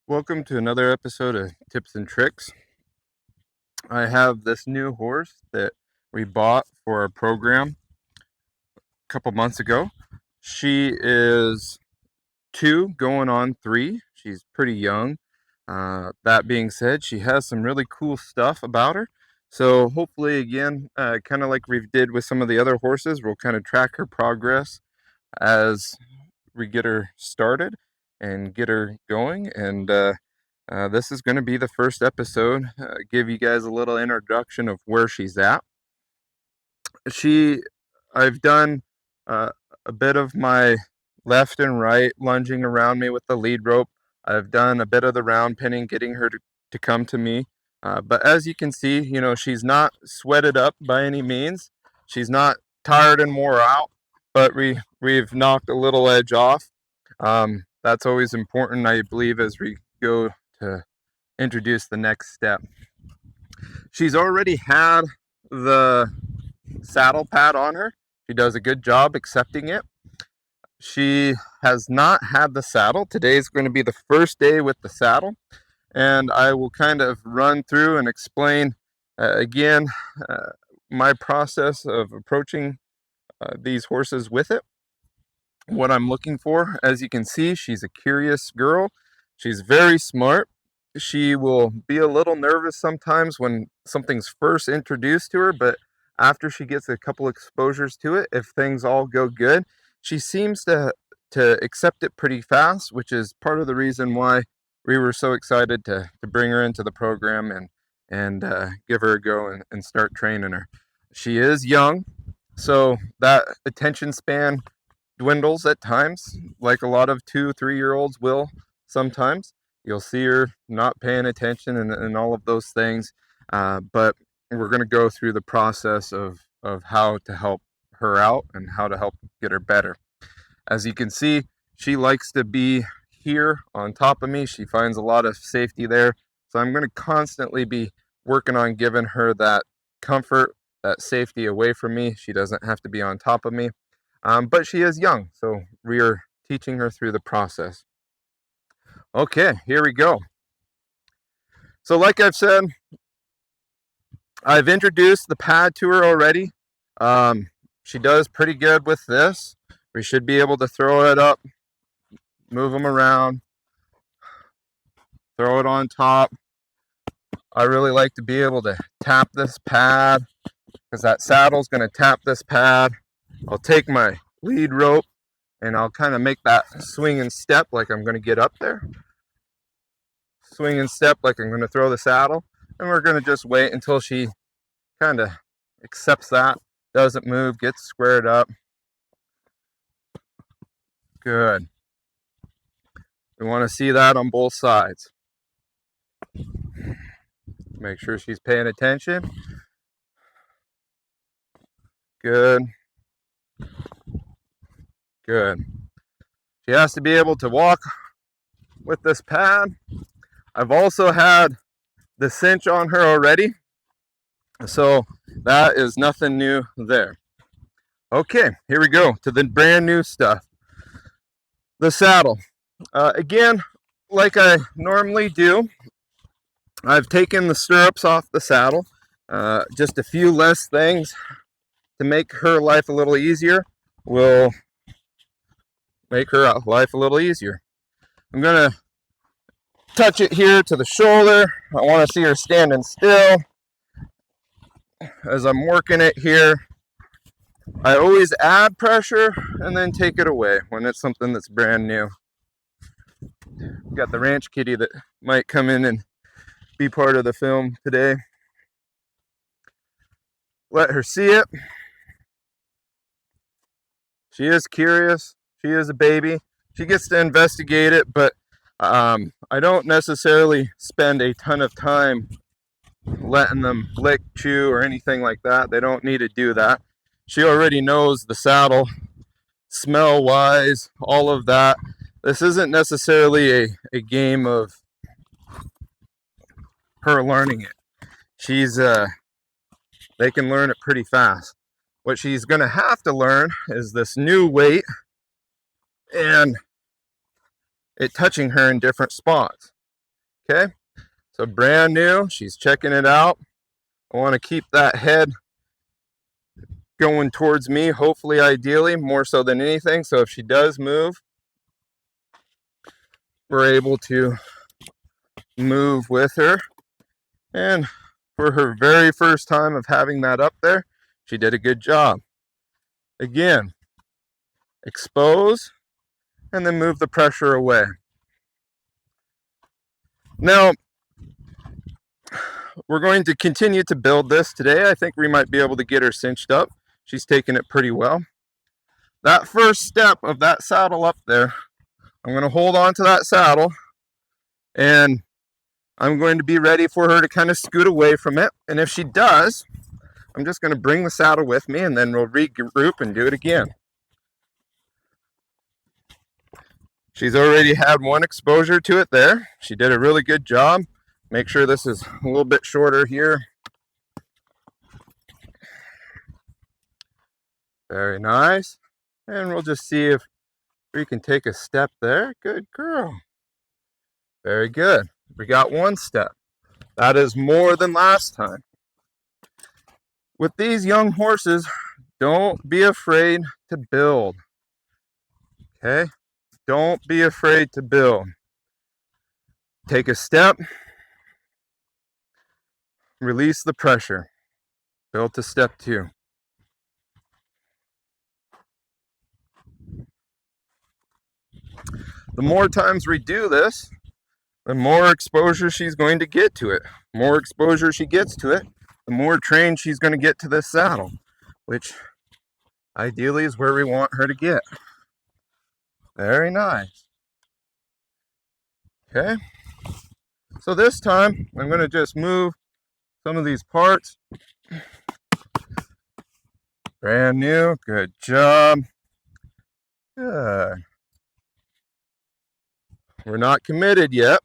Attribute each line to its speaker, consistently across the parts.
Speaker 1: Welcome to another episode of Tips and Tricks. I have this new horse that we bought for our program a couple months ago. She is 2 going on 3. She's pretty young. That being said, she has some really cool stuff about her. So hopefully, again, kind of like we did with some of the other horses, we'll kind of track her progress as we get her started and get her going. And this is going to be the first episode. Give you guys a little introduction of where she's at. I've done uh, a bit of my left and right lunging around me with the lead rope. I've done a bit of the round pinning, getting her to come to me. But as you can see, she's not sweated up by any means. She's not tired and wore out, but we've knocked a little edge off. That's always important, I believe, as we go to introduce the next step. She's already had the saddle pad on her. She does a good job accepting it. She has not had the saddle. Today is going to be the first day with the saddle, and I will kind of run through and explain again my process of approaching these horses with it, what I'm looking for. As you can see, she's a curious girl. She's very smart. She will be a little nervous sometimes when something's first introduced to her, but after she gets a couple exposures to it, if things all go good, she seems to accept it pretty fast, which is part of the reason why we were so excited to bring her into the program and give her a go and start training her. She is young, so that attention span dwindles at times, like a lot of 2-3-year-olds will sometimes. You'll see her not paying attention and all of those things, but we're going to go through the process of how to help her out and how to help get her better. As you can see, she likes to be here on top of me. She finds a lot of safety there. So I'm going to constantly be working on giving her that comfort, that safety away from me. She doesn't have to be on top of me. But she is young, so we are teaching her through the process. Okay, here we go. So like I've said, I've introduced the pad to her already. She does pretty good with this. We should be able to throw it up, move them around, throw it on top. I really like to be able to tap this pad because that saddle is going to tap this pad. I'll take my lead rope and I'll kind of make that swing and step like I'm going to get up there. Swing and step like I'm going to throw the saddle. And we're going to just wait until she kind of accepts that, doesn't move, gets squared up. Good. We want to see that on both sides. Make sure she's paying attention. Good. Good. She has to be able to walk with this pad. I've also had the cinch on her already, so that is nothing new there. Okay, here we go to the brand new stuff. The saddle. Again, like I normally do, I've taken the stirrups off the saddle. Just a few less things to make her life a little easier will make her life a little easier. I'm going to touch it here to the shoulder. I want to see her standing still. As I'm working it here, I always add pressure and then take it away when it's something that's brand new. We've got the ranch kitty that might come in and be part of the film today. Let her see it. She is curious. She is a baby. She gets to investigate it, but I don't necessarily spend a ton of time letting them lick, chew, or anything like that. They don't need to do that. She already knows the saddle, smell-wise, all of that. This isn't necessarily a game of her learning it. They can learn it pretty fast. What she's going to have to learn is this new weight and it touching her in different spots. Okay, so brand new, she's checking it out. I want to keep that head going towards me, hopefully, ideally, more so than anything. So if she does move, we're able to move with her. And for her very first time of having that up there, she did a good job. Again, expose and then move the pressure away. Now, we're going to continue to build this today. I think we might be able to get her cinched up. She's taking it pretty well. That first step of that saddle up there, I'm going to hold on to that saddle and I'm going to be ready for her to kind of scoot away from it. And if she does, I'm just going to bring the saddle with me and then we'll regroup and do it again. She's already had one exposure to it there. She did a really good job. Make sure this is a little bit shorter here. Very nice. And we'll just see if we can take a step there. Good girl. Very good. We got one step. That is more than last time. With these young horses, don't be afraid to build. Okay? Don't be afraid to build. Take a step. Release the pressure. Build to step 2. The more times we do this, the more exposure she's going to get to it. The more exposure she gets to it, the more trained she's going to get to this saddle, which ideally is where we want her to get. Very nice. Okay. So this time, I'm going to just move some of these parts. Brand new. Good job. Good. We're not committed yet.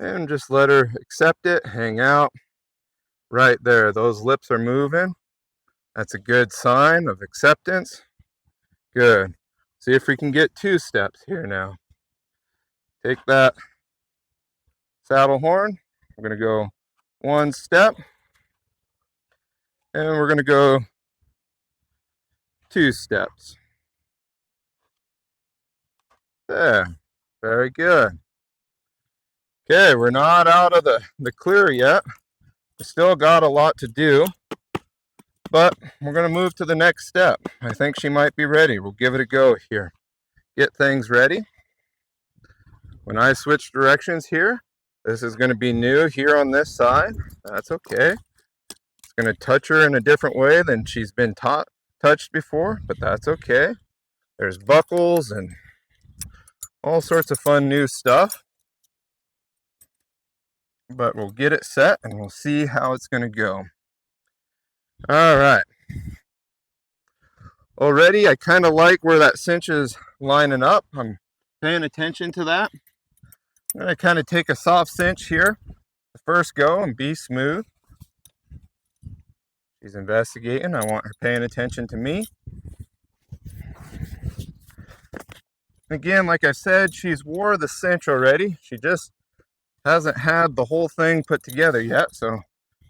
Speaker 1: And just let her accept it, hang out. Right there, those lips are moving. That's a good sign of acceptance. Good. See if we can get 2 steps here now. Take that saddle horn. We're going to go 1 step. And we're going to go 2 steps. There. Very good. Okay, we're not out of the clear yet. We still got a lot to do. But we're going to move to the next step. I think she might be ready. We'll give it a go here. Get things ready. When I switch directions here, this is going to be new here on this side. That's okay. It's going to touch her in a different way than she's been touched before, but that's okay. There's buckles and all sorts of fun new stuff. But we'll get it set and we'll see how it's going to go. All right. Already, I kind of like where that cinch is lining up. I'm paying attention to that. I'm going to kind of take a soft cinch here. The first go and be smooth. She's investigating. I want her paying attention to me. Again, like I said, she's wore the cinch already. She just hasn't had the whole thing put together yet. So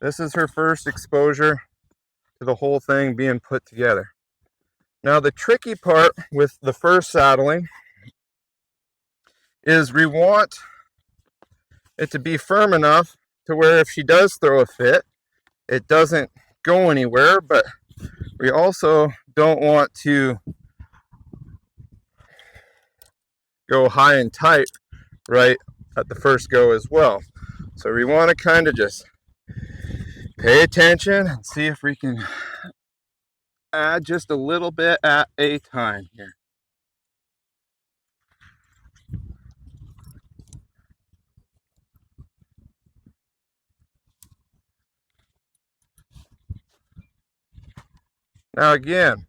Speaker 1: this is her first exposure to the whole thing being put together. Now the tricky part with the first saddling is we want it to be firm enough to where if she does throw a fit, it doesn't go anywhere, but we also don't want to go high and tight right at the first go as well. So we want to kind of just pay attention and see if we can add just a little bit at a time here. Now again,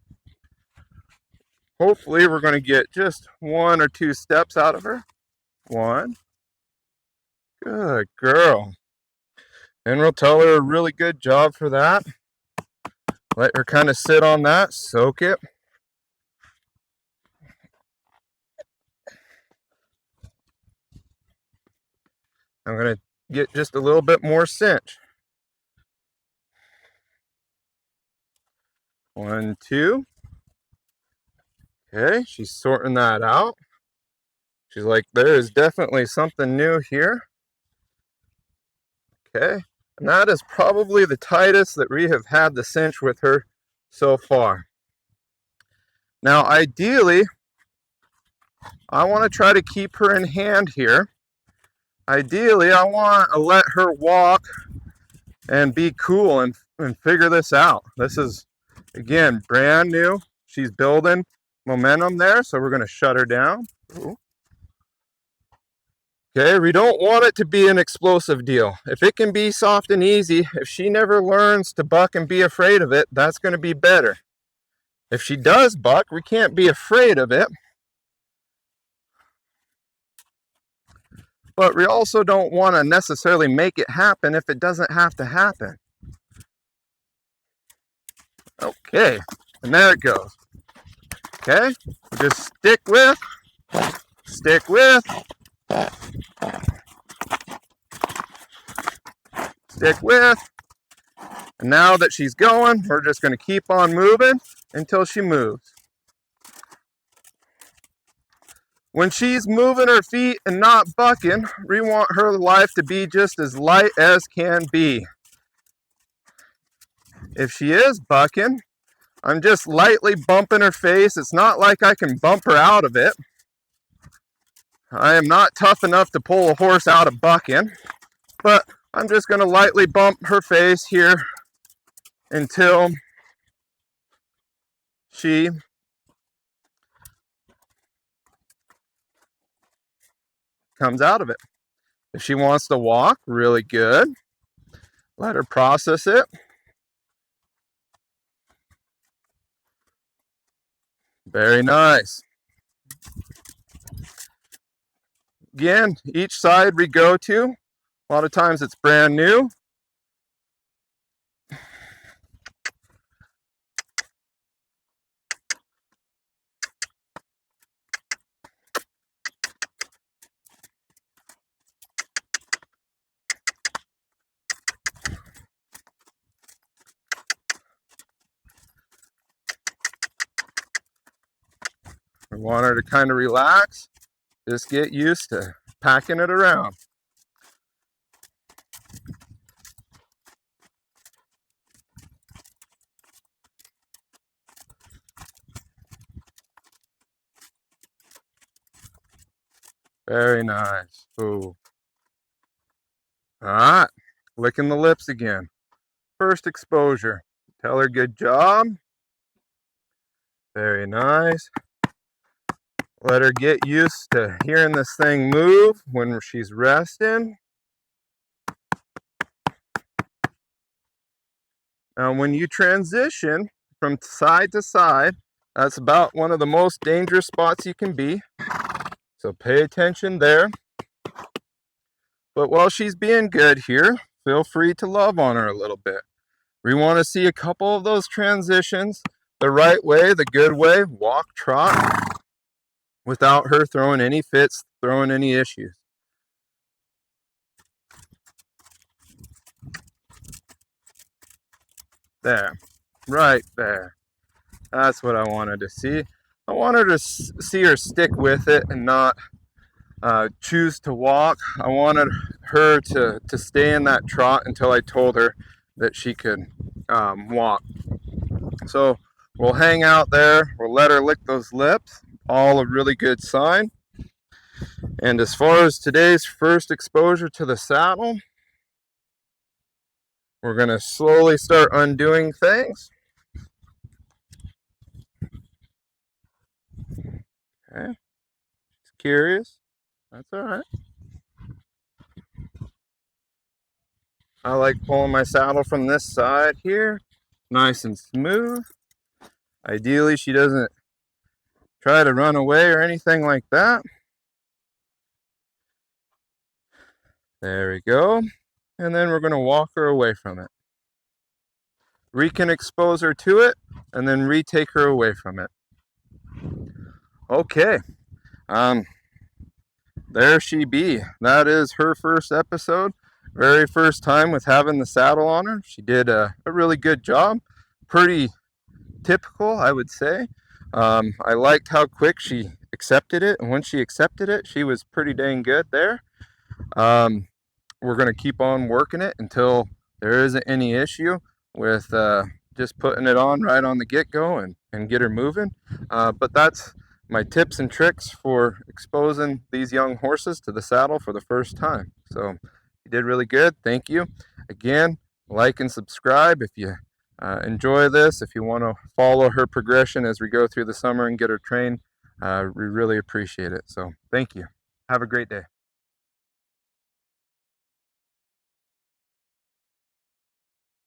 Speaker 1: hopefully we're going to get just 1 or 2 steps out of her. 1. Good girl. And we'll tell her a really good job for that. Let her kind of sit on that, soak it. I'm going to get just a little bit more cinch. 1, 2. Okay, she's sorting that out. She's like, there is definitely something new here. Okay, and that is probably the tightest that we have had the cinch with her so far. Now, ideally, I want to try to keep her in hand here. Ideally, I want to let her walk and be cool and figure this out. This is, again, brand new. She's building momentum there, so we're going to shut her down. Ooh. Okay, we don't want it to be an explosive deal. If it can be soft and easy, if she never learns to buck and be afraid of it, that's going to be better. If she does buck, we can't be afraid of it. But we also don't want to necessarily make it happen if it doesn't have to happen. Okay, and there it goes. Okay, just stick with, stick with, stick with. And now that she's going, we're just going to keep on moving until she moves. When she's moving her feet and not bucking, we want her life to be just as light as can be. If she is bucking, I'm just lightly bumping her face. It's not like I can bump her out of it. I am not tough enough to pull a horse out of bucking, but I'm just going to lightly bump her face here until she comes out of it. If she wants to walk, really good. Let her process it. Very nice. Again, each side we go to, a lot of times it's brand new. We want her to kind of relax, just get used to packing it around. Very nice. Ooh. All right, licking the lips again. First exposure. Tell her good job. Very nice. Let her get used to hearing this thing move when she's resting. Now, when you transition from side to side, that's about one of the most dangerous spots you can be. So pay attention there. But while she's being good here, feel free to love on her a little bit. We want to see a couple of those transitions the right way, the good way, walk, trot, without her throwing any fits, throwing any issues. There, right there. That's what I wanted to see. I wanted to see her stick with it and not choose to walk. I wanted her to stay in that trot until I told her that she could walk. So we'll hang out there. We'll let her lick those lips. All a really good sign. And as far as today's first exposure to the saddle, we're going to slowly start undoing things. Okay. She's curious. That's all right. I like pulling my saddle from this side here, nice and smooth. Ideally, she doesn't try to run away or anything like that. There we go. And then we're going to walk her away from it. We can expose her to it and then retake her away from it. Okay. there she be. That is her first episode. Very first time with having the saddle on her. She did a really good job. Pretty typical, I would say. I liked how quick she accepted it, and when she accepted it, she was pretty dang good there. Um, we're going to keep on working it until there isn't any issue with just putting it on right on the get-go and get her moving. But that's my tips and tricks for exposing these young horses to the saddle for the first time. So you did really good. Thank you. Again, like and subscribe if you enjoy this. If you want to follow her progression as we go through the summer and get her trained, we really appreciate it. So thank you. Have a great day.